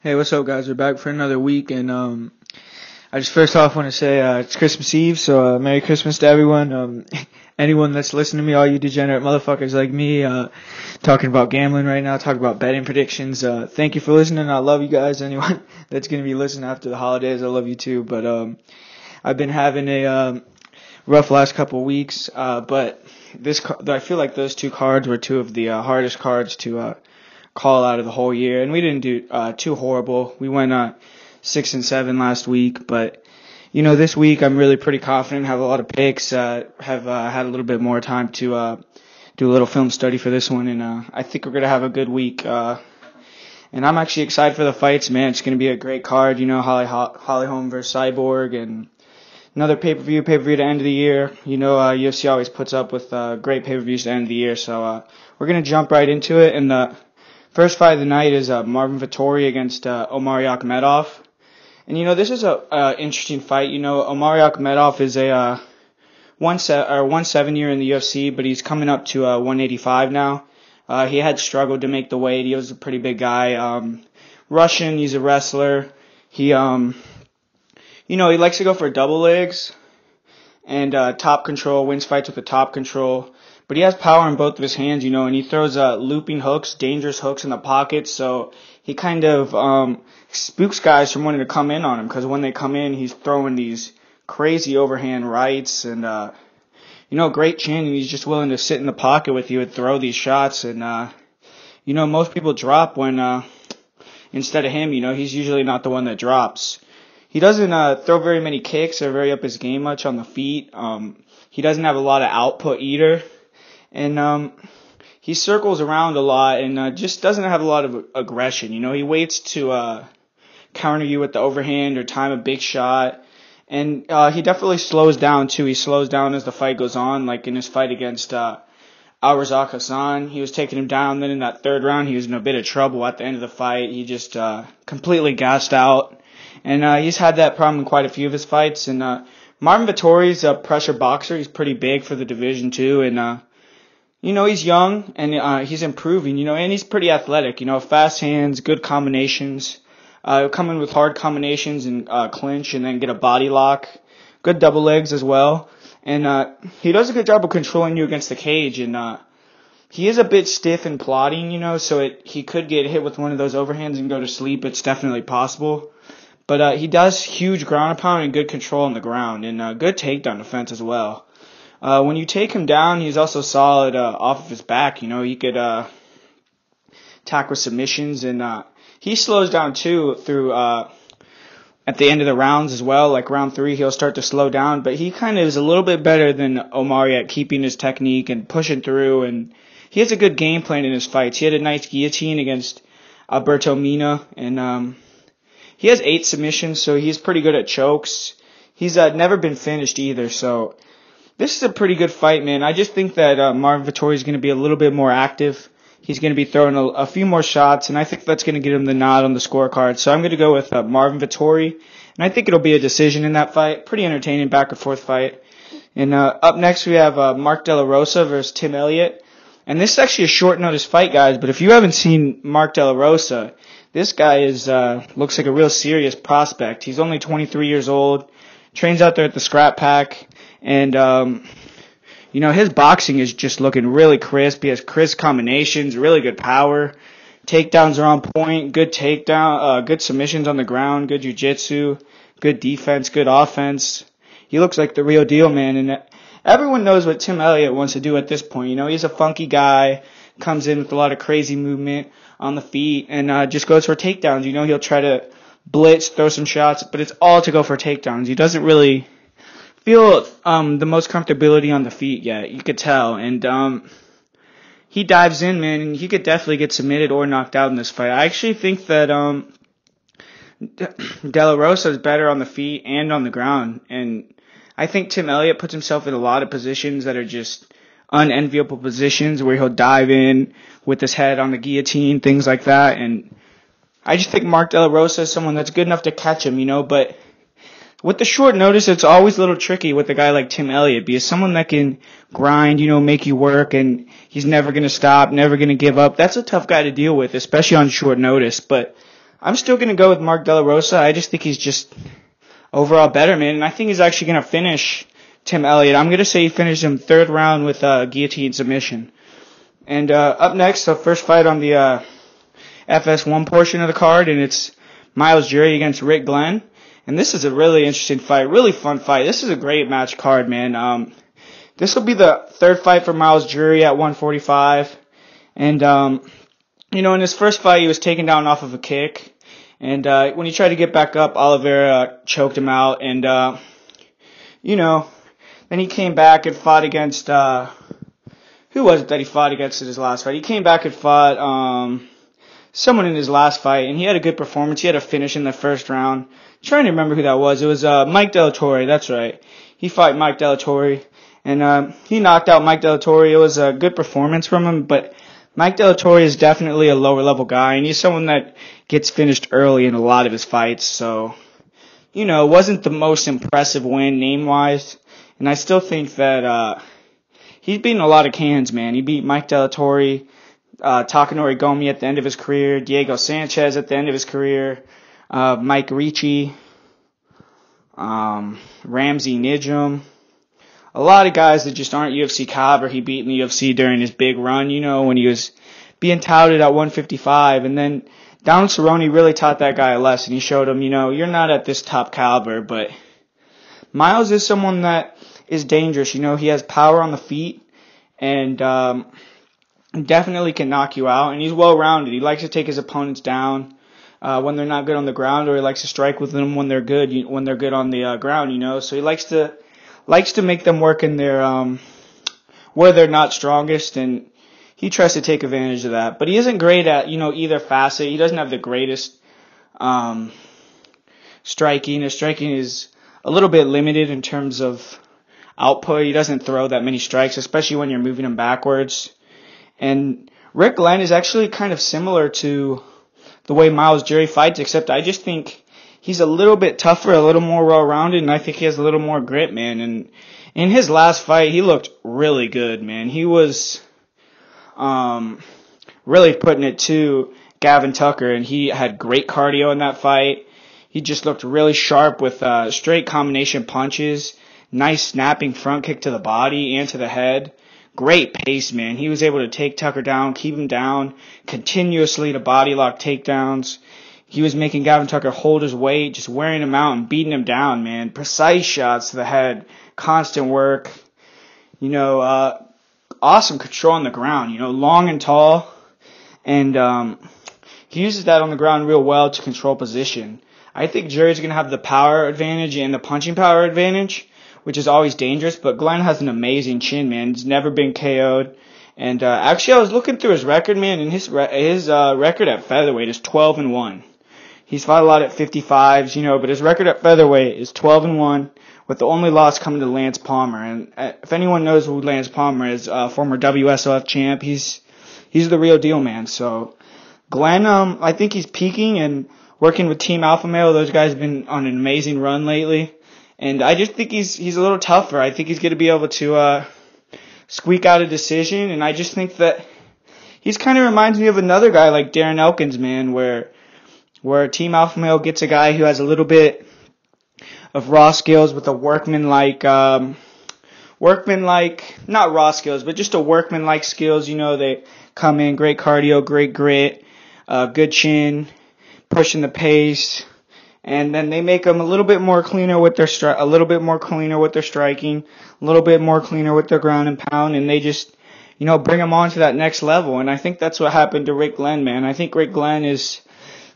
Hey, what's up, guys? We're back for another week, and I just first off want to say it's Christmas Eve, so Merry Christmas to everyone. Anyone that's listening to me, all you degenerate motherfuckers like me, talking about gambling right now, talking about betting predictions. Thank you for listening. I love you guys. Anyone that's gonna be listening after the holidays, I love you too. But I've been having a rough last couple of weeks, but I feel like those two cards were two of the hardest cards to call out of the whole year, and we didn't do too horrible. We went 6-7 last week, but this week I'm really pretty confident. Have a lot of picks. Have had a little bit more time to do a little film study for this one, and I think we're gonna have a good week. And I'm actually excited for the fights, man. It's gonna be a great card. Holm versus Cyborg, and another pay-per-view to end of the year. UFC always puts up with great pay-per-views to end of the year, so we're gonna jump right into it. And the first fight of the night is Marvin Vettori against Nurmagamedov. And this is a interesting fight. Nurmagamedov is a 1-7 year in the UFC, but he's coming up to 185 now. He had struggled to make the weight. He was a pretty big guy. Russian. He's a wrestler. He he likes to go for double legs and top control. Wins fights with the top control. But he has power in both of his hands, and he throws looping hooks, dangerous hooks in the pocket, so he kind of spooks guys from wanting to come in on him, because when they come in, he's throwing these crazy overhand rights, and, great chin, and he's just willing to sit in the pocket with you and throw these shots, and, most people drop when, instead of him, he's usually not the one that drops. He doesn't throw very many kicks or very up his game much on the feet. He doesn't have a lot of output either. And he circles around a lot and just doesn't have a lot of aggression. He waits to counter you with the overhand or time a big shot. And he definitely slows down too. He slows down as the fight goes on, like in his fight against Al-Razak Hassan. He was taking him down. Then in that third round, he was in a bit of trouble at the end of the fight. He just completely gassed out. And he's had that problem in quite a few of his fights. And Marvin Vettori's a pressure boxer. He's pretty big for the division too. And he's young and he's improving, and he's pretty athletic, fast hands, good combinations, come in with hard combinations and clinch and then get a body lock, good double legs as well. And he does a good job of controlling you against the cage, and he is a bit stiff and plodding, so he could get hit with one of those overhands and go to sleep. It's definitely possible. But he does huge ground and pound and good control on the ground, and good takedown defense as well. When you take him down, he's also solid off of his back. He could attack with submissions, and he slows down too through at the end of the rounds as well. Like round 3, he'll start to slow down, but he kind of is a little bit better than Omari at keeping his technique and pushing through, and he has a good game plan in his fights. He had a nice guillotine against Alberto Mina, and he has 8 submissions, so he's pretty good at chokes. He's never been finished either, so this is a pretty good fight, man. I just think that Marvin Vettori is going to be a little bit more active. He's going to be throwing a few more shots, and I think that's going to get him the nod on the scorecard. So I'm going to go with Marvin Vettori, and I think it'll be a decision in that fight. Pretty entertaining back and forth fight. And up next we have Mark De La Rosa versus Tim Elliott. And this is actually a short notice fight, guys, but if you haven't seen Mark De La Rosa, this guy looks like a real serious prospect. He's only 23 years old, trains out there at the Scrap Pack. And, his boxing is just looking really crisp. He has crisp combinations, really good power. Takedowns are on point, good takedown, good submissions on the ground, good jiu-jitsu, good defense, good offense. He looks like the real deal, man. And everyone knows what Tim Elliott wants to do at this point. He's a funky guy, comes in with a lot of crazy movement on the feet, and just goes for takedowns. He'll try to blitz, throw some shots, but it's all to go for takedowns. He doesn't really feel the most comfortability on the feet yet, you could tell, and he dives in, man, and he could definitely get submitted or knocked out in this fight. I actually think that De La Rosa is better on the feet and on the ground, and I think Tim Elliott puts himself in a lot of positions that are just unenviable positions where he'll dive in with his head on the guillotine, things like that, and I just think Mark De La Rosa is someone that's good enough to catch him, but with the short notice, it's always a little tricky with a guy like Tim Elliott, because someone that can grind, make you work, and he's never going to stop, never going to give up. That's a tough guy to deal with, especially on short notice. But I'm still going to go with Mark De La Rosa. I just think he's just overall better, man. And I think he's actually going to finish Tim Elliott. I'm going to say he finished him third round with guillotine submission. And up next, the first fight on the FS1 portion of the card, and it's Myles Jury against Rick Glenn. And this is a really interesting fight, really fun fight. This is a great match card, man. This will be the third fight for Myles Jury at 145. And, in his first fight, he was taken down off of a kick. And when he tried to get back up, Oliveira choked him out. And, then he came back and fought against, who was it that he fought against in his last fight? He came back and fought someone in his last fight, and he had a good performance. He had a finish in the first round. I'm trying to remember who that was. It was Mike De La Torre, that's right. He fought Mike De La Torre, and he knocked out Mike De La Torre. It was a good performance from him, but Mike De La Torre is definitely a lower-level guy, and he's someone that gets finished early in a lot of his fights. So, it wasn't the most impressive win name-wise, and I still think that he's beaten a lot of cans, man. He beat Mike De La Torre, Takanori Gomi at the end of his career, Diego Sanchez at the end of his career, Mike Ricci, Ramsey Nijum. A lot of guys that just aren't UFC caliber he beat in the UFC during his big run, when he was being touted at 155. And then Donald Cerrone really taught that guy a lesson. He showed him, you're not at this top caliber, but Myles is someone that is dangerous. He has power on the feet and definitely can knock you out. And he's well-rounded. He likes to take his opponents down when they're not good on the ground, or he likes to strike with them when they're good on the ground, So he likes to make them work in their where they're not strongest, and he tries to take advantage of that. But he isn't great at either facet. He doesn't have the greatest striking. His striking is a little bit limited in terms of output. He doesn't throw that many strikes, especially when you're moving him backwards. And Rick Glenn is actually kind of similar to the way Myles Jury fights, except I just think he's a little bit tougher, a little more well-rounded, and I think he has a little more grit, man. And in his last fight, he looked really good, man. He was really putting it to Gavin Tucker, and he had great cardio in that fight. He just looked really sharp with straight combination punches, nice snapping front kick to the body and to the head. Great pace, man. He was able to take Tucker down, keep him down, continuously to body lock takedowns. He was making Gavin Tucker hold his weight, just wearing him out and beating him down, man. Precise shots to the head, constant work. Awesome control on the ground, long and tall. And he uses that on the ground real well to control position. I think Jury's going to have the power advantage and the punching power advantage, which is always dangerous. But Glenn has an amazing chin, man. He's never been KO'd. And actually, I was looking through his record, man, and his record at featherweight is 12-1. He's fought a lot at 55s, but his record at featherweight is 12-1, with the only loss coming to Lance Palmer. And if anyone knows who Lance Palmer is, former WSOF champ, he's the real deal, man. So Glenn, I think he's peaking and working with Team Alpha Male. Those guys have been on an amazing run lately, and I just think he's a little tougher. I think he's going to be able to squeak out a decision, and I just think that he's kind of reminds me of another guy like Darren Elkins, man, where Team Alpha Male gets a guy who has a little bit of raw skills with a workman-like, not raw skills, but just a workman-like skills. They come in, great cardio, great grit, good chin, pushing the pace, and then they make them a little bit more cleaner with their striking, a little bit more cleaner with their ground and pound, and they just, bring them on to that next level. And I think that's what happened to Rick Glenn, man. I think Rick Glenn is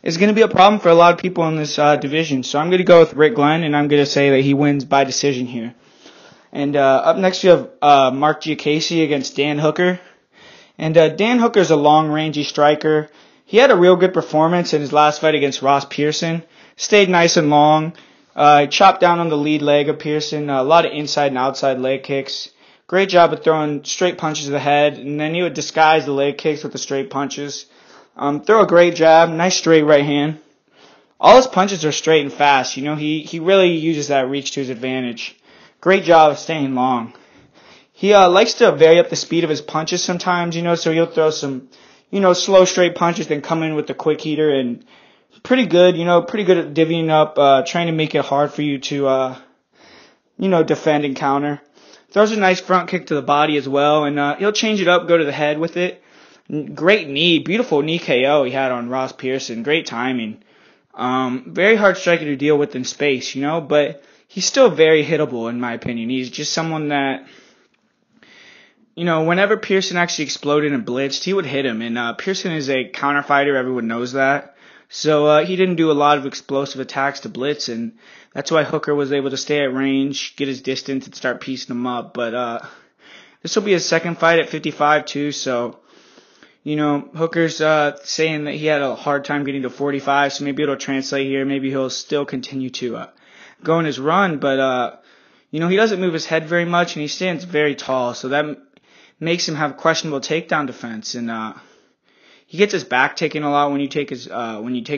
going to be a problem for a lot of people in this division. So I'm going to go with Rick Glenn, and I'm going to say that he wins by decision here. And up next you have Mark Diakiese against Dan Hooker. And Dan Hooker's a long-rangey striker. He had a real good performance in his last fight against Ross Pearson. Stayed nice and long. Chopped down on the lead leg of Pearson. A lot of inside and outside leg kicks. Great job of throwing straight punches to the head. And then he would disguise the leg kicks with the straight punches. Throw a great jab. Nice straight right hand. All his punches are straight and fast. He really uses that reach to his advantage. Great job of staying long. He likes to vary up the speed of his punches sometimes, so he'll throw some, slow straight punches, then come in with the quick heater and pretty good, pretty good at divvying up, trying to make it hard for you to, defend and counter. Throws a nice front kick to the body as well, and he'll change it up, go to the head with it. Great knee, beautiful knee KO he had on Ross Pearson. Great timing. Very hard striker to deal with in space, but he's still very hittable in my opinion. He's just someone that, whenever Pearson actually exploded and blitzed, he would hit him. And Pearson is a counter fighter, everyone knows that. So he didn't do a lot of explosive attacks to blitz, and that's why Hooker was able to stay at range, get his distance, and start piecing him up. But this will be his second fight at 55 too, so Hooker's saying that he had a hard time getting to 45, so maybe it'll translate here. Maybe he'll still continue to go in his run, but he doesn't move his head very much, and he stands very tall, so that makes him have questionable takedown defense, and he gets his back taken a lot when you take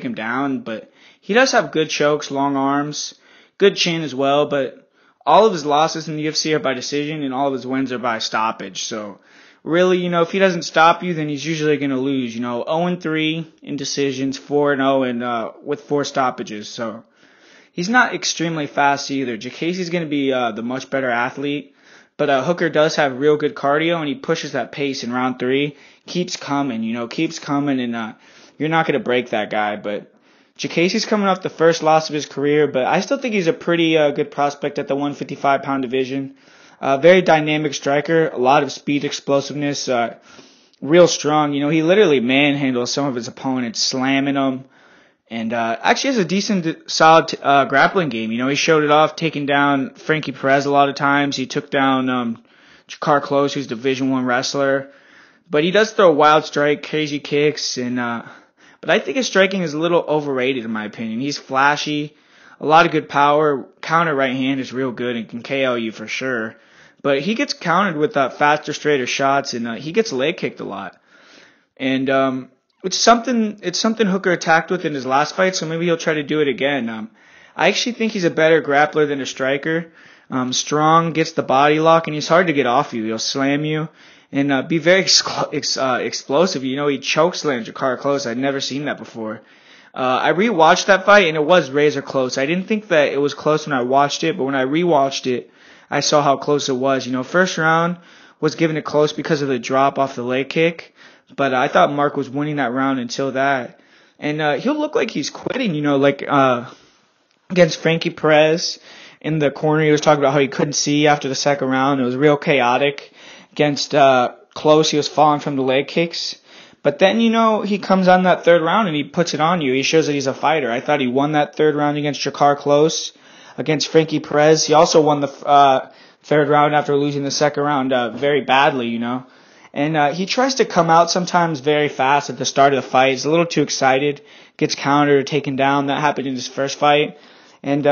him down, but he does have good chokes, long arms, good chin as well, but all of his losses in the UFC are by decision, and all of his wins are by stoppage, so really, if he doesn't stop you, then he's usually going to lose. 0-3 in decisions, 4-0 and with 4 stoppages. So he's not extremely fast either. Diakiese's going to be the much better athlete, but Hooker does have real good cardio, and he pushes that pace in round 3. Keeps coming, and you're not going to break that guy. But Diakiese's coming off the first loss of his career, but I still think he's a pretty good prospect at the 155-pound division. Very dynamic striker, a lot of speed, explosiveness, real strong. He literally manhandles some of his opponents, slamming them, and actually has a decent, solid grappling game. He showed it off, taking down Frankie Perez a lot of times. He took down Jakar Close, who's a Division I wrestler. But he does throw a wild strike, crazy kicks, and but I think his striking is a little overrated in my opinion. He's flashy, a lot of good power, counter right hand is real good and can KO you for sure. But he gets countered with faster, straighter shots, and he gets leg kicked a lot. And it's something Hooker attacked with in his last fight, so maybe he'll try to do it again. I actually think he's a better grappler than a striker. Strong, gets the body lock, and he's hard to get off you. He'll slam you and be very explosive. He chokeslammed Jakar Close. I'd never seen that before. I rewatched that fight, and it was razor close. I didn't think that it was close when I watched it, but when I rewatched it, I saw how close it was. First round was given it close because of the drop off the leg kick, but I thought Mark was winning that round until that. And he'll look like he's quitting, against Frankie Perez in the corner. He was talking about how he couldn't see after the second round. It was real chaotic. Against Close, he was falling from the leg kicks. But then, he comes on that third round and he puts it on you. He shows that he's a fighter. I thought he won that third round against Jakar Close. Against Frankie Perez, he also won the third round after losing the second round very badly, And he tries to come out sometimes very fast at the start of the fight. He's a little too excited, gets countered, taken down. That happened in his first fight. And,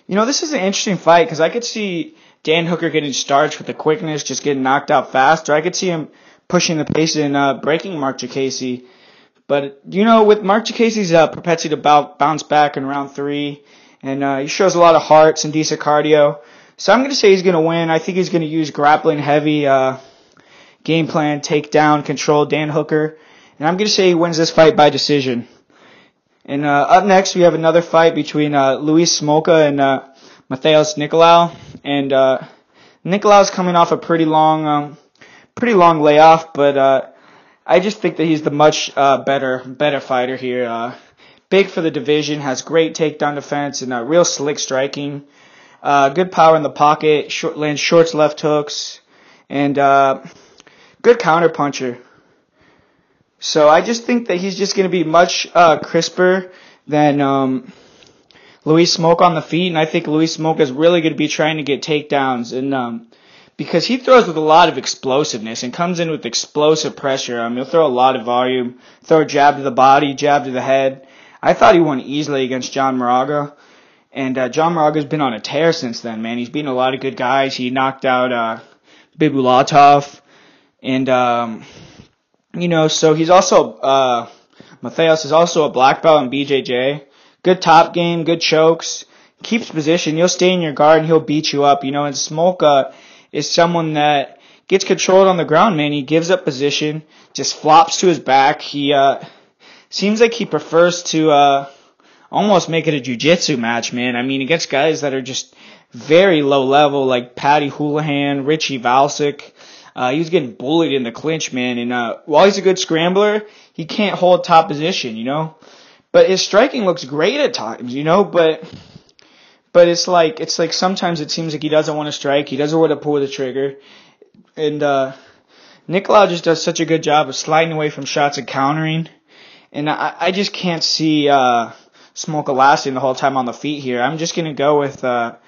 this is an interesting fight because I could see Dan Hooker getting starched with the quickness, just getting knocked out fast, or I could see him pushing the pace and breaking Mark Diakiese. But, with Mark Diakiese's propensity to bounce back in round 3, and he shows a lot of heart, some decent cardio. So I'm going to say he's going to win. I think he's going to use grappling heavy game plan, takedown, control Dan Hooker. And I'm going to say he wins this fight by decision. And up next, we have another fight between Luis Smolka and Matheus Nicolau. And Nicolau's coming off a pretty long layoff, but I just think that he's the much better fighter here. Big for the division, has great takedown defense and real slick striking. Good power in the pocket, lands short left hooks, and good counter puncher. So I just think that he's just going to be much crisper than Luis Smolka on the feet, and I think Luis Smolka is really going to be trying to get takedowns, and because he throws with a lot of explosiveness and comes in with explosive pressure. He'll throw a lot of volume, throw a jab to the body, jab to the head. I thought he won easily against John Moraga. And John Moraga's been on a tear since then, man. He's beaten a lot of good guys. He knocked out Bibulatov. And, so he's also, Matheus is also a black belt in BJJ. Good top game, good chokes, keeps position. He'll stay in your guard and he'll beat you up, And Smolka is someone that gets controlled on the ground, man. He gives up position, just flops to his back. He seems like he prefers to almost make it a jiu-jitsu match, man. I mean, against guys that are just very low level, like Paddy Houlihan, Richie Valsic. He was getting bullied in the clinch, man. And while he's a good scrambler, he can't hold top position, you know. But his striking looks great at times, you know. But it's like sometimes it seems like he doesn't want to strike. He doesn't want to pull the trigger. And Nicolau just does such a good job of sliding away from shots and countering. And I just can't see Smolka lasting the whole time on the feet here. I'm just going to go with, I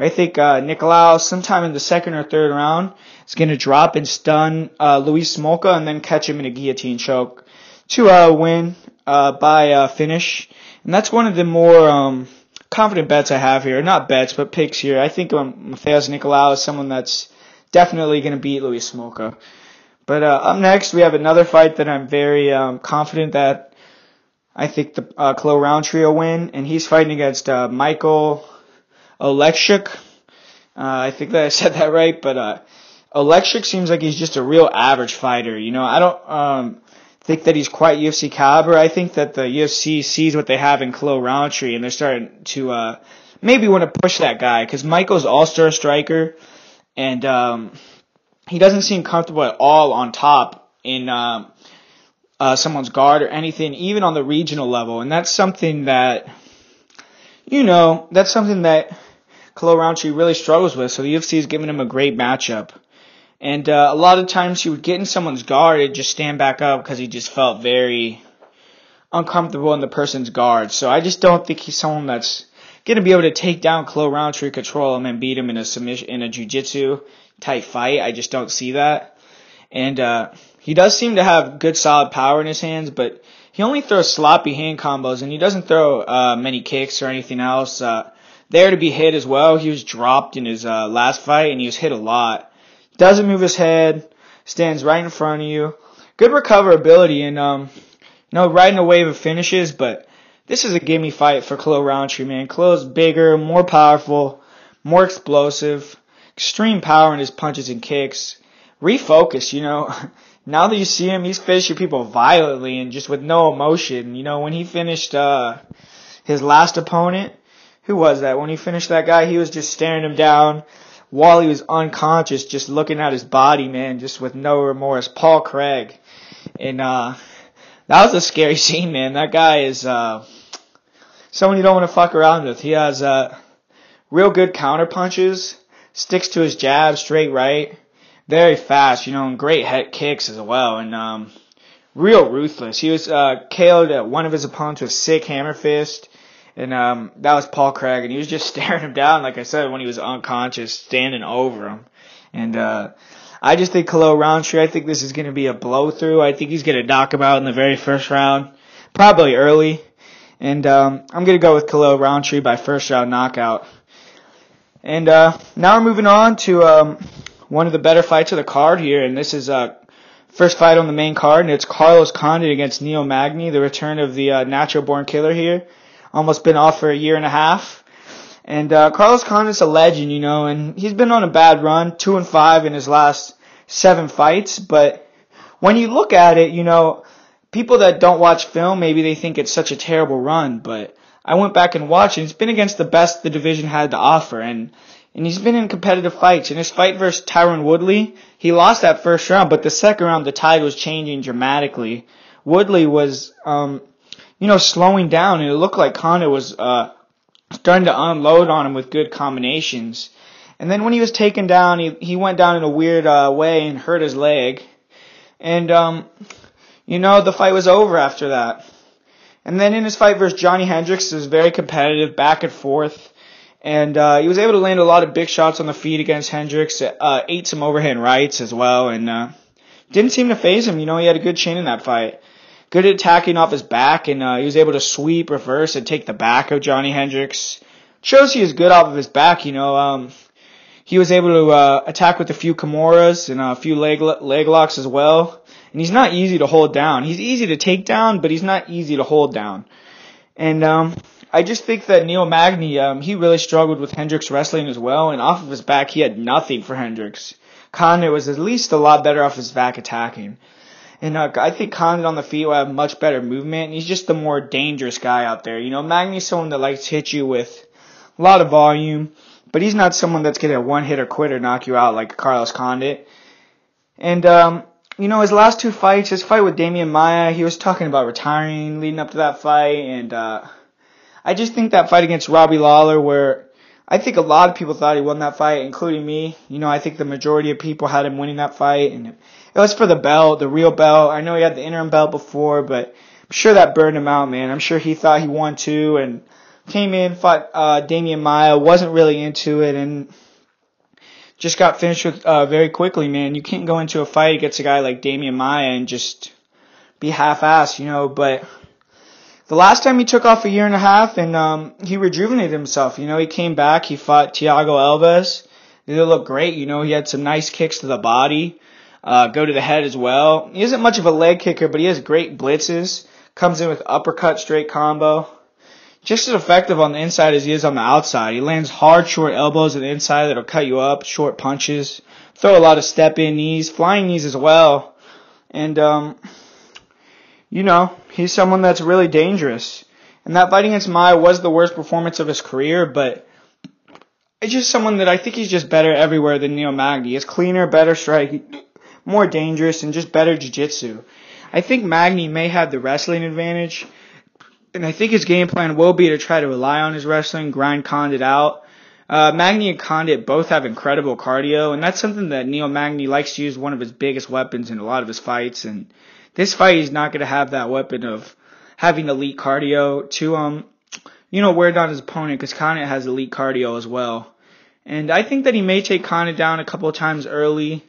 think Nicolau sometime in the second or third round is going to drop and stun Luis Smolka and then catch him in a guillotine choke to win by finish. And that's one of the more confident bets I have here. Not bets, but picks here. I think Matheus Nicolau is someone that's definitely going to beat Luis Smolka. But up next, we have another fight that I'm very confident that I think the Roundtree will win, and he's fighting against Michael Oleksiuk. I think that I said that right, but Oleksiuk seems like he's just a real average fighter. You know, I don't think that he's quite UFC caliber. I think that the UFC sees what they have in Roundtree, and they're starting to maybe want to push that guy, because Michael's all-star striker, and he doesn't seem comfortable at all on top in someone's guard or anything, even on the regional level. And that's something that, Roundtree really struggles with. So the UFC is giving him a great matchup. And a lot of times he would get in someone's guard and just stand back up because he just felt very uncomfortable in the person's guard. So I just don't think he's someone that's going to be able to take down Roundtree, control him, and beat him in a submission, in a jiu-jitsu type fight. I just don't see that. And he does seem to have good solid power in his hands, but he only throws sloppy hand combos, and he doesn't throw many kicks or anything else there to be hit as well. He was dropped in his last fight, and he was hit a lot. Doesn't move his head, stands right in front of you. Good recoverability, and riding a wave of finishes, but this is a gimme fight for Roundtree, man. Klo's bigger, more powerful, more explosive, extreme power in his punches and kicks. Refocus, Now that you see him, he's finishing people violently and just with no emotion. When he finished his last opponent, who was that? When he finished that guy, he was just staring him down while he was unconscious, just looking at his body, man, just with no remorse. Paul Craig. And that was a scary scene, man. That guy is someone you don't want to fuck around with. He has real good counter punches, sticks to his jab, straight right. Very fast, and great head kicks as well, and real ruthless. He was KO'd at one of his opponents with sick hammer fist, and that was Paul Craig, and he was just staring him down, like I said, when he was unconscious, standing over him. And I just think Roundtree, I think this is going to be a blow-through. I think he's going to knock him out in the very first round, probably early. And I'm going to go with Roundtree by first round knockout. And now we're moving on to one of the better fights of the card here, and this is first fight on the main card, and it's Carlos Condit against Nurmagamedov, the return of the natural-born killer here. Almost been off for a year and a half. And Carlos Condit's a legend, and he's been on a bad run, 2-5 in his last 7 fights. But when you look at it, people that don't watch film, maybe they think it's such a terrible run. But I went back and watched, and it's been against the best the division had to offer. And he's been in competitive fights. In his fight versus Tyron Woodley, he lost that first round, but the second round, the tide was changing dramatically. Woodley was, slowing down, and it looked like Condit was starting to unload on him with good combinations. And then when he was taken down, he went down in a weird way and hurt his leg. And, the fight was over after that. And then in his fight versus Johnny Hendricks, it was very competitive, back and forth. And he was able to land a lot of big shots on the feet against Hendricks, ate some overhand rights as well, and didn't seem to faze him. He had a good chin in that fight. Good at attacking off his back, and he was able to sweep, reverse, and take the back of Johnny Hendricks. Shows he is good off of his back, He was able to attack with a few Kimuras and a few leg locks as well. And he's not easy to hold down. He's easy to take down, but he's not easy to hold down. And I just think that Nurmagamedov, he really struggled with Hendricks wrestling as well, and off of his back, he had nothing for Hendricks. Condit was at least a lot better off his back attacking. And I think Condit on the feet will have much better movement. And he's just the more dangerous guy out there. You know, Magny's someone that likes to hit you with a lot of volume, but he's not someone that's going to one hit or quit or knock you out like Carlos Condit. And, you know, his last 2 fights, his fight with Demian Maia, he was talking about retiring leading up to that fight. And I just think that fight against Robbie Lawler, where I think a lot of people thought he won that fight, including me. You know, I think the majority of people had him winning that fight. And it was for the belt, the real belt. I know he had the interim belt before, but I'm sure that burned him out, man. I'm sure he thought he won too, and came in, fought Demian Maia, wasn't really into it, and just got finished with very quickly, man. You can't go into a fight against a guy like Demian Maia and just be half-assed, you know. But the last time he took off a year and a half, and he rejuvenated himself. You know, he came back, he fought Thiago Alves. It looked great, you know. He had some nice kicks to the body. Go to the head as well. He isn't much of a leg kicker, but he has great blitzes. Comes in with uppercut, straight combo. Just as effective on the inside as he is on the outside. He lands hard, short elbows on the inside that'll cut you up, short punches. Throw a lot of step-in knees, flying knees as well. And, you know, he's someone that's really dangerous. And that fight against Maia was the worst performance of his career, but it's just someone that I think he's just better everywhere than Neil Magny. He's cleaner, better striking, more dangerous, and just better jiu-jitsu. I think Magny may have the wrestling advantage, and I think his game plan will be to try to rely on his wrestling, grind Condit out. Magny and Condit both have incredible cardio, and that's something that Neil Magny likes to use, one of his biggest weapons in a lot of his fights. And this fight, he's not going to have that weapon of having elite cardio to, you know, wear down his opponent, because Condit has elite cardio as well. And I think that he may take Condit down a couple of times early,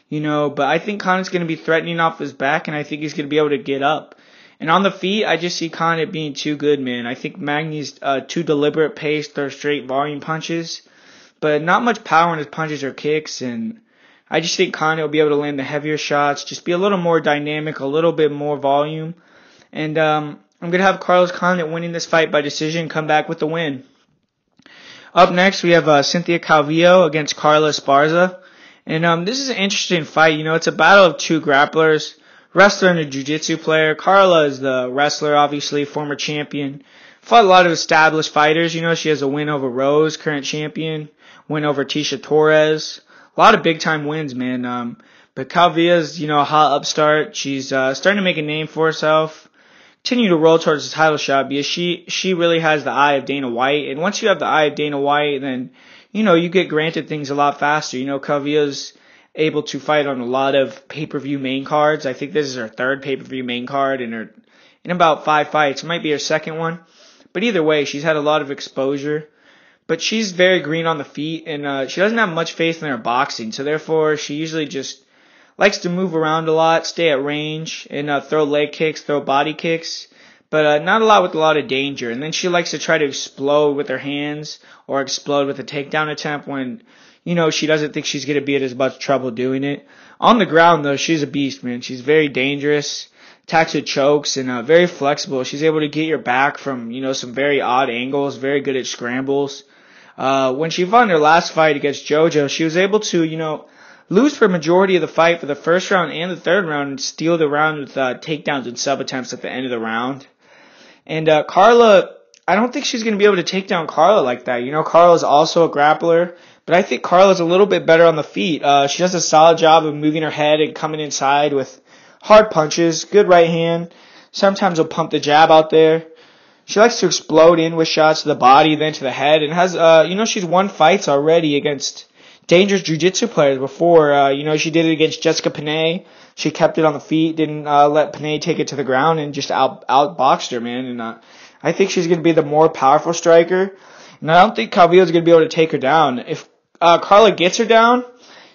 you know, but I think Condit's going to be threatening off his back, and I think he's going to be able to get up. And on the feet, I just see Condit being too good, man. I think Magny's too deliberate pace, throw straight volume punches, but not much power in his punches or kicks. And I just think Condit will be able to land the heavier shots, just be a little more dynamic, a little bit more volume. And I'm going to have Carlos Condit winning this fight by decision, come back with the win. Up next, we have Cynthia Calvillo against Carla Esparza. And this is an interesting fight. You know, it's a battle of two grapplers. Wrestler and a jiu-jitsu player. Carla is the wrestler, obviously, former champion. Fought a lot of established fighters. You know, she has a win over Rose, current champion. Win over Tisha Torres. A lot of big-time wins, man. But Calvillo's, you know, a hot upstart. She's starting to make a name for herself. Continue to roll towards the title shot because she really has the eye of Dana White. And once you have the eye of Dana White, then, you know, you get granted things a lot faster. You know, Calvillo's able to fight on a lot of pay-per-view main cards. I think this is her third pay-per-view main card in about 5 fights. It might be her second one. But either way, she's had a lot of exposure. But she's very green on the feet, and she doesn't have much faith in her boxing. So therefore, she usually just likes to move around a lot, stay at range, and throw leg kicks, throw body kicks. But not a lot with a lot of danger. And then she likes to try to explode with her hands or explode with a takedown attempt when, you know, she doesn't think she's going to be in as much trouble doing it. On the ground, though, she's a beast, man. She's very dangerous, attacks with chokes, and very flexible. She's able to get your back from, you know, some very odd angles, very good at scrambles. When she fought in her last fight against JoJo, she was able to, you know, lose for a majority of the fight for the first round and the third round and steal the round with takedowns and sub-attempts at the end of the round. And Carla, I don't think she's going to be able to take down Carla like that. You know, Carla's also a grappler. But I think Carla's a little bit better on the feet. She does a solid job of moving her head and coming inside with hard punches, good right hand. Sometimes will pump the jab out there. She likes to explode in with shots to the body, then to the head, and has, you know, she's won fights already against dangerous jiu-jitsu players before. You know, she did it against Jessica Panay. She kept it on the feet, didn't let Panay take it to the ground, and just outboxed her, man. And I think she's going to be the more powerful striker. And I don't think Calvillo's going to be able to take her down. If Carla gets her down,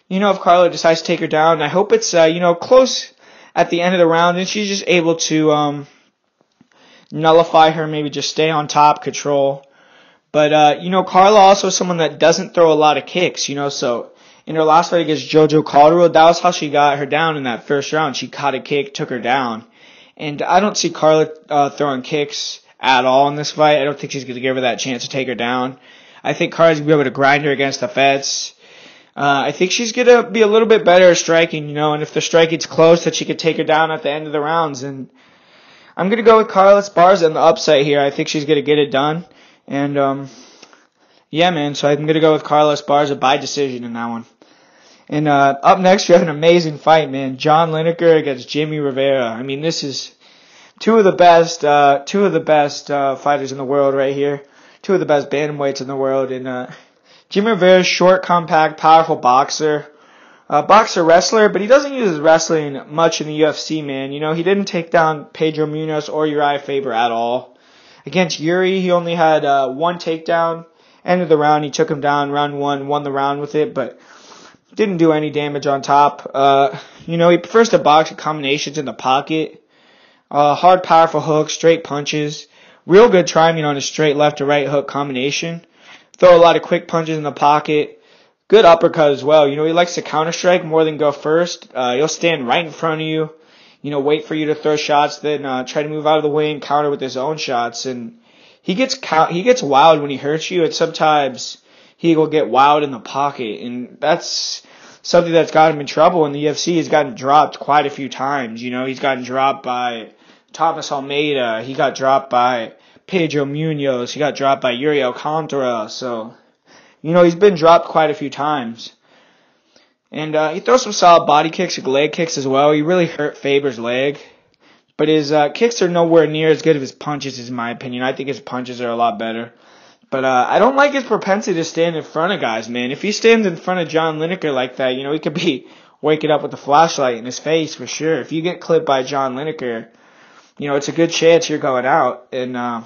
you know, if Carla decides to take her down, I hope it's, you know, close at the end of the round, and she's just able to nullify her, maybe just stay on top, control. But, you know, Carla also is someone that doesn't throw a lot of kicks, you know, so in her last fight against JoJo Calderwood, that was how she got her down in that first round. She caught a kick, took her down. And I don't see Carla throwing kicks at all in this fight. I don't think she's going to give her that chance to take her down. I think Carla's going to be able to grind her against the fence. I think she's going to be a little bit better at striking, and if the striking's close, that she could take her down at the end of the rounds. And I'm going to go with Carla Esparza on the upside here. I think she's going to get it done. And, yeah, man, so I'm going to go with Carla Esparza by decision in that one. And up next, we have an amazing fight, man. John Lineker against Jimmy Rivera. I mean, this is two of the best fighters in the world right here. Two of the best bantamweights in the world. And Jimmy Rivera's short, compact, powerful boxer. Wrestler, but he doesn't use his wrestling much in the UFC, man. He didn't take down Pedro Munoz or Uriah Faber at all. Against Yuri, he only had one takedown. End of the round, he took him down. Round one, won the round with it, but didn't do any damage on top. He prefers to box with combinations in the pocket. Hard, powerful hooks, straight punches. Real good timing on his straight left to right hook combination. Throw a lot of quick punches in the pocket. Good uppercut as well. He likes to counter strike more than go first. He'll stand right in front of you. Wait for you to throw shots, then try to move out of the way and counter with his own shots. And he gets wild when he hurts you, and sometimes he will get wild in the pocket, and that's something that's got him in trouble in the UFC. He's gotten dropped quite a few times. He's gotten dropped by Thomas Almeida. He got dropped by Pedro Munoz. He got dropped by Yuri Alcantara. So, he's been dropped quite a few times. And he throws some solid body kicks, leg kicks as well. He really hurt Faber's leg. But his kicks are nowhere near as good as his punches, in my opinion. I think his punches are a lot better. But I don't like his propensity to stand in front of guys, man. If he stands in front of John Lineker like that, he could be waking up with a flashlight in his face for sure. If you get clipped by John Lineker, it's a good chance you're going out. And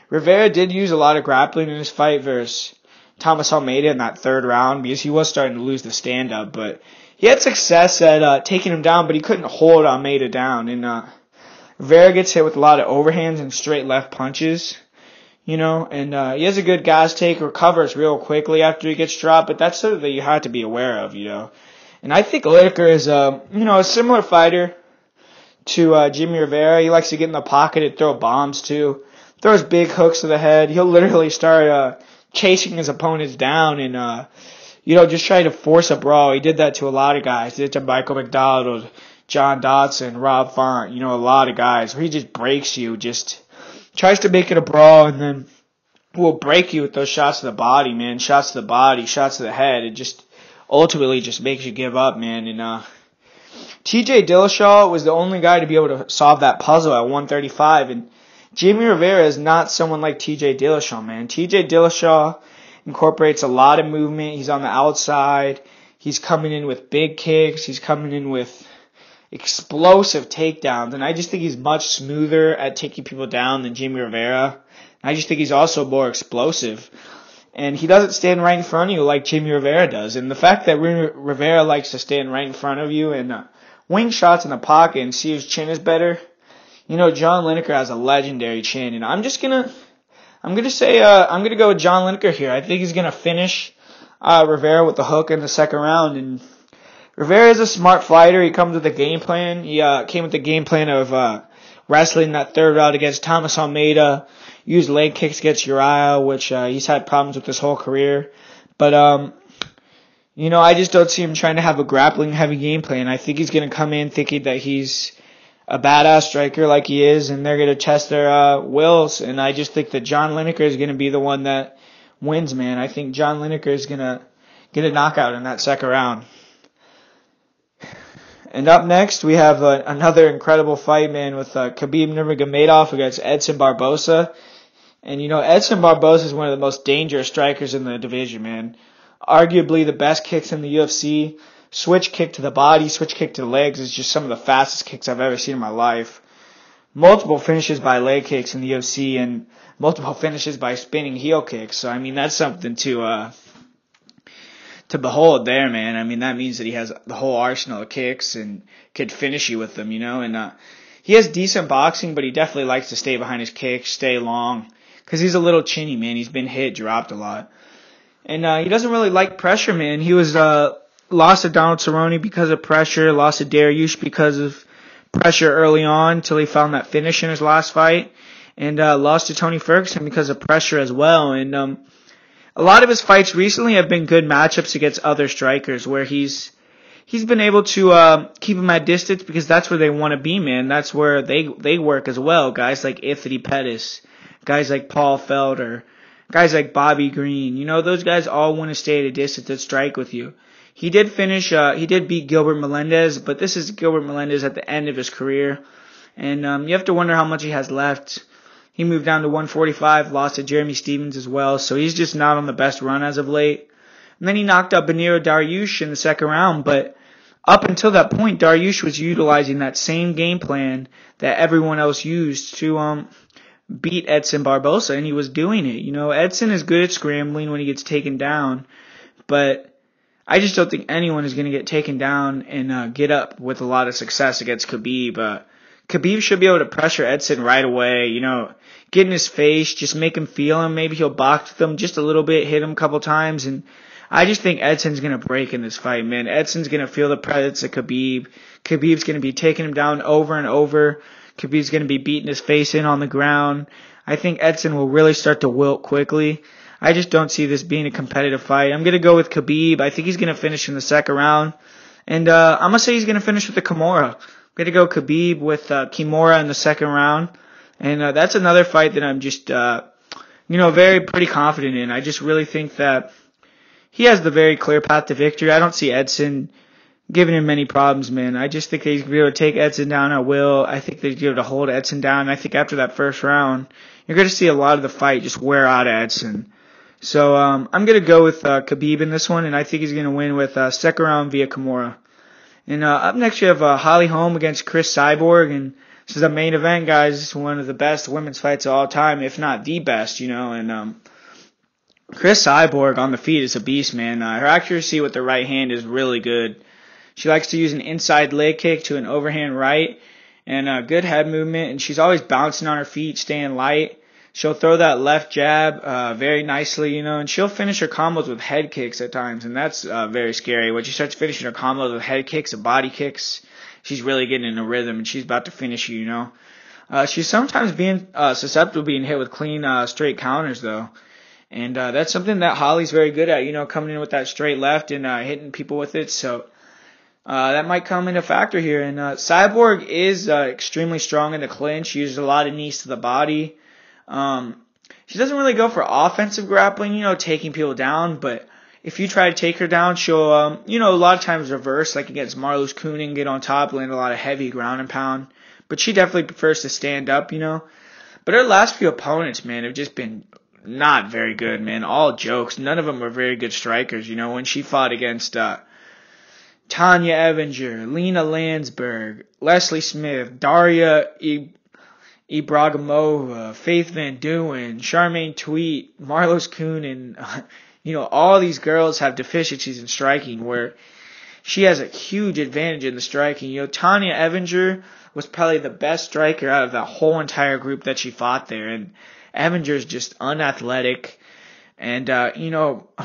Rivera did use a lot of grappling in his fight versus Thomas Almeida in that third round because he was starting to lose the stand-up. But he had success at taking him down, but he couldn't hold Almeida down. And Rivera gets hit with a lot of overhands and straight left punches. And he has a good gas take, recovers real quickly after he gets dropped, but that's something that you have to be aware of, And I think Lineker is, a similar fighter to Jimmy Rivera. He likes to get in the pocket and throw bombs, too. Throws big hooks to the head. He'll literally start chasing his opponents down and, just try to force a brawl. He did that to a lot of guys. He did it to Michael McDonald, John Dodson, Rob Font, a lot of guys where he just breaks you, just tries to make it a brawl, and then will break you with those shots to the body, man. Shots to the body, shots to the head. It just ultimately just makes you give up, man. And TJ Dillashaw was the only guy to be able to solve that puzzle at 135. And Jimmy Rivera is not someone like TJ Dillashaw, man. TJ Dillashaw incorporates a lot of movement. He's on the outside. He's coming in with big kicks. He's coming in with explosive takedowns, and I just think he's much smoother at taking people down than Jimmy Rivera. I just think he's also more explosive, and he doesn't stand right in front of you like Jimmy Rivera does. And the fact that Rivera likes to stand right in front of you and wing shots in the pocket and see his chin is better, John Lineker has a legendary chin, and I'm gonna go with John Lineker here. I think he's gonna finish Rivera with the hook in the second round. And Rivera is a smart fighter. He comes with a game plan. He came with the game plan of wrestling that third round against Thomas Almeida, used leg kicks against Uriah, which he's had problems with his whole career. But, I just don't see him trying to have a grappling-heavy game plan. I think he's going to come in thinking that he's a badass striker like he is, and they're going to test their wills. And I just think that John Lineker is going to be the one that wins, man. I think John Lineker is going to get a knockout in that second round. And up next, we have another incredible fight, man, with Khabib Nurmagamedov against Edson Barboza. And, Edson Barboza is one of the most dangerous strikers in the division, man. Arguably the best kicks in the UFC. Switch kick to the body, switch kick to the legs is just some of the fastest kicks I've ever seen in my life. Multiple finishes by leg kicks in the UFC and multiple finishes by spinning heel kicks. So, that's something to behold there, man. That means that he has the whole arsenal of kicks and could finish you with them, And he has decent boxing, but he definitely likes to stay behind his kicks, stay long, because he's a little chinny, man. He's been hit, dropped a lot. And he doesn't really like pressure, man. He was lost to Donald Cerrone because of pressure, lost to Dariush because of pressure early on until he found that finish in his last fight, and lost to Tony Ferguson because of pressure as well. And a lot of his fights recently have been good matchups against other strikers where he's been able to keep him at distance because that's where they want to be, man. That's where they work as well. Guys like Anthony Pettis, guys like Paul Felder, guys like Bobby Green. Those guys all want to stay at a distance and strike with you. He did beat Gilbert Melendez, but this is Gilbert Melendez at the end of his career. And you have to wonder how much he has left. He moved down to 145, lost to Jeremy Stevens as well, so he's just not on the best run as of late. And then he knocked out Benito Dariush in the second round, but up until that point, Dariush was utilizing that same game plan that everyone else used to beat Edson Barbosa, and he was doing it. Edson is good at scrambling when he gets taken down, but I just don't think anyone is going to get taken down and get up with a lot of success against Khabib. Khabib should be able to pressure Edson right away, get in his face, just make him feel him. Maybe he'll box with him just a little bit, hit him a couple times, and I just think Edson's going to break in this fight, man. Edson's going to feel the presence of Khabib. Khabib's going to be taking him down over and over. Khabib's going to be beating his face in on the ground. I think Edson will really start to wilt quickly. I just don't see this being a competitive fight. I'm going to go with Khabib. I think he's going to finish in the second round. And I'm going to say he's going to finish with the Kimura. I'm going to go Khabib with Kimura in the second round. And that's another fight that I'm just, pretty confident in. I just really think that he has the very clear path to victory. I don't see Edson giving him many problems, man. I just think that he's going to be able to take Edson down at will. I think that he's going to be able to hold Edson down. And I think after that first round, you're going to see a lot of the fight just wear out Edson. So I'm going to go with Khabib in this one, and I think he's going to win with second round via Kimura. And up next, you have Holm against Cris Cyborg, and this is a main event, guys. This is one of the best women's fights of all time, if not the best, and Cris Cyborg on the feet is a beast, man. Her accuracy with the right hand is really good. She likes to use an inside leg kick to an overhand right, and good head movement, and she's always bouncing on her feet, staying light. She'll throw that left jab very nicely, and she'll finish her combos with head kicks at times, and that's very scary. When she starts finishing her combos with head kicks and body kicks, she's really getting in a rhythm, and she's about to finish you, She's sometimes being susceptible to being hit with clean, straight counters, though. And that's something that Holly's very good at, coming in with that straight left and hitting people with it. So that might come into factor here. And Cyborg is extremely strong in the clinch. She uses a lot of knees to the body. She doesn't really go for offensive grappling, taking people down. But if you try to take her down, she'll, a lot of times reverse, like against Marloes Koenig, get on top, land a lot of heavy ground and pound. But she definitely prefers to stand up, But her last few opponents, man, have just been not very good, man. All jokes. None of them were very good strikers, when she fought against Tanya Evinger, Lena Landsberg, Leslie Smith, Daria Ibragimova, Faith Van Duyn, Charmaine Tweet, Marloes Koenig, all these girls have deficiencies in striking where she has a huge advantage in the striking. Tanya Evinger was probably the best striker out of that whole entire group that she fought there, and Evinger's just unathletic and,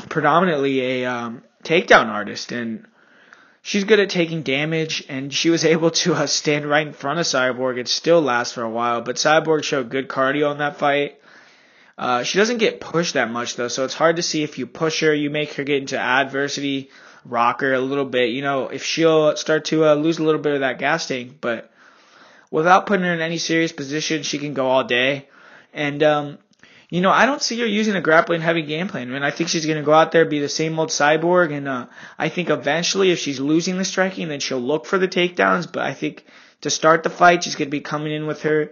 predominantly a takedown artist, and she's good at taking damage, and she was able to stand right in front of Cyborg and still last for a while, but Cyborg showed good cardio in that fight. She doesn't get pushed that much, though, so it's hard to see if you push her, you make her get into adversity, rock her a little bit, if she'll start to lose a little bit of that gas tank, but without putting her in any serious position, she can go all day. And, I don't see her using a grappling heavy game plan. I think she's going to go out there, be the same old Cyborg, and I think eventually if she's losing the striking, then she'll look for the takedowns, but I think to start the fight, she's going to be coming in with her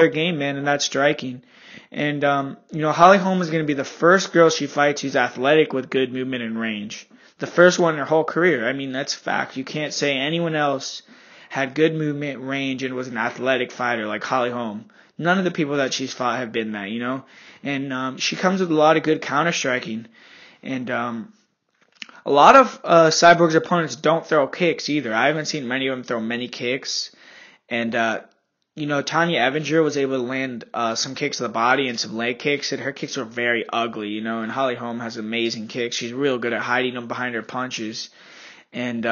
game, man, and that's striking. And, Holly Holm is going to be the first girl she fights who's athletic with good movement and range. The first one in her whole career. That's fact. You can't say anyone else had good movement, range, and was an athletic fighter like Holly Holm. None of the people that she's fought have been that, And she comes with a lot of good counter-striking. And a lot of Cyborg's opponents don't throw kicks either. I haven't seen many of them throw many kicks. And, Tanya Evinger was able to land some kicks to the body and some leg kicks, and her kicks were very ugly, And Holly Holm has amazing kicks. She's real good at hiding them behind her punches. And,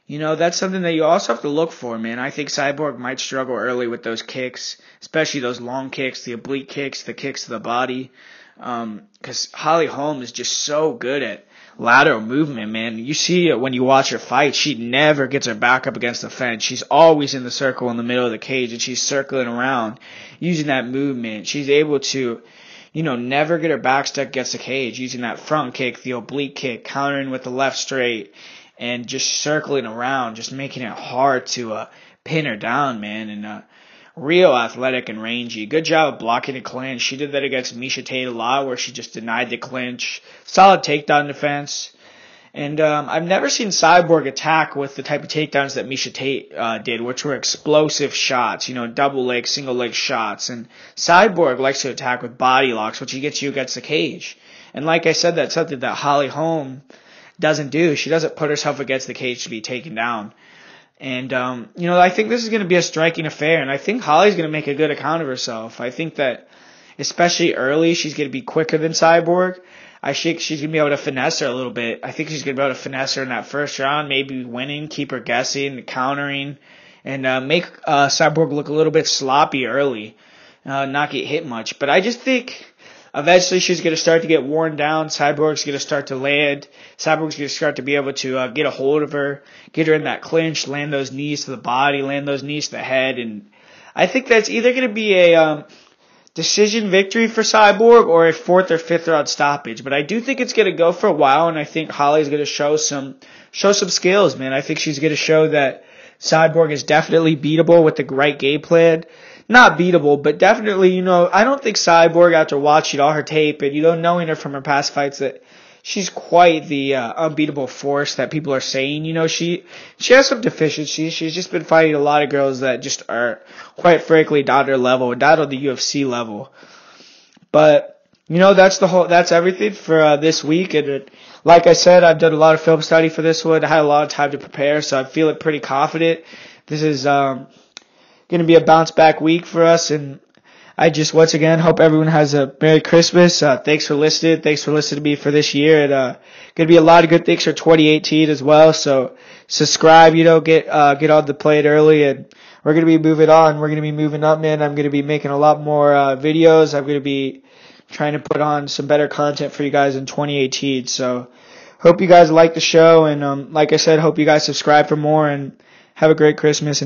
that's something that you also have to look for, man. I think Cyborg might struggle early with those kicks, especially those long kicks, the oblique kicks, the kicks to the body. Because Holly Holm is just so good at lateral movement, man. You see it when you watch her fight. She never gets her back up against the fence. She's always in the circle in the middle of the cage, and she's circling around using that movement. She's able to, never get her back stuck against the cage, using that front kick, the oblique kick, countering with the left straight, and just circling around, just making it hard to pin her down, man. And real athletic and rangy. Good job of blocking the clinch. She did that against Miesha Tate a lot, where she just denied the clinch. Solid takedown defense. And I've never seen Cyborg attack with the type of takedowns that Miesha Tate did, which were explosive shots, double leg, single leg shots. And Cyborg likes to attack with body locks, which he gets you against the cage. And like I said, that's something that Holly Holm doesn't do. She doesn't put herself against the cage to be taken down. And, I think this is going to be a striking affair, and I think Holly's going to make a good account of herself. I think that, especially early, she's going to be quicker than Cyborg. I think she's going to be able to finesse her a little bit. I think she's going to be able to finesse her in that first round, maybe winning, keep her guessing, countering, and make Cyborg look a little bit sloppy early, not get hit much. But I just think eventually she's going to start to get worn down. Cyborg's going to start to land. Cyborg's going to start to be able to get a hold of her, get her in that clinch, land those knees to the body, land those knees to the head. And I think that's either going to be a decision victory for Cyborg or a 4th or 5th round stoppage. But I do think it's going to go for a while, and I think Holly's going to show some skills, man. I think she's going to show that Cyborg is definitely beatable with the right game plan. Not beatable, but definitely, I don't think Cyborg, after watching all her tape and, knowing her from her past fights, that she's quite the unbeatable force that people are saying. She has some deficiencies. She's just been fighting a lot of girls that just are, quite frankly, not at her level, not on the UFC level. But, that's everything for this week. And like I said, I've done a lot of film study for this one. I had a lot of time to prepare, so I'm feeling pretty confident. This is going to be a bounce back week for us, and I just once again hope everyone has a Merry Christmas. Thanks for listening. Thanks for listening to me for this year, and going to be a lot of good things for 2018 as well. So subscribe, get on the plate early, and we're going to be moving on. We're going to be moving up, man. I'm going to be making a lot more videos. I'm going to be trying to put on some better content for you guys in 2018. So hope you guys like the show, and like I said, hope you guys subscribe for more, and have a great Christmas. And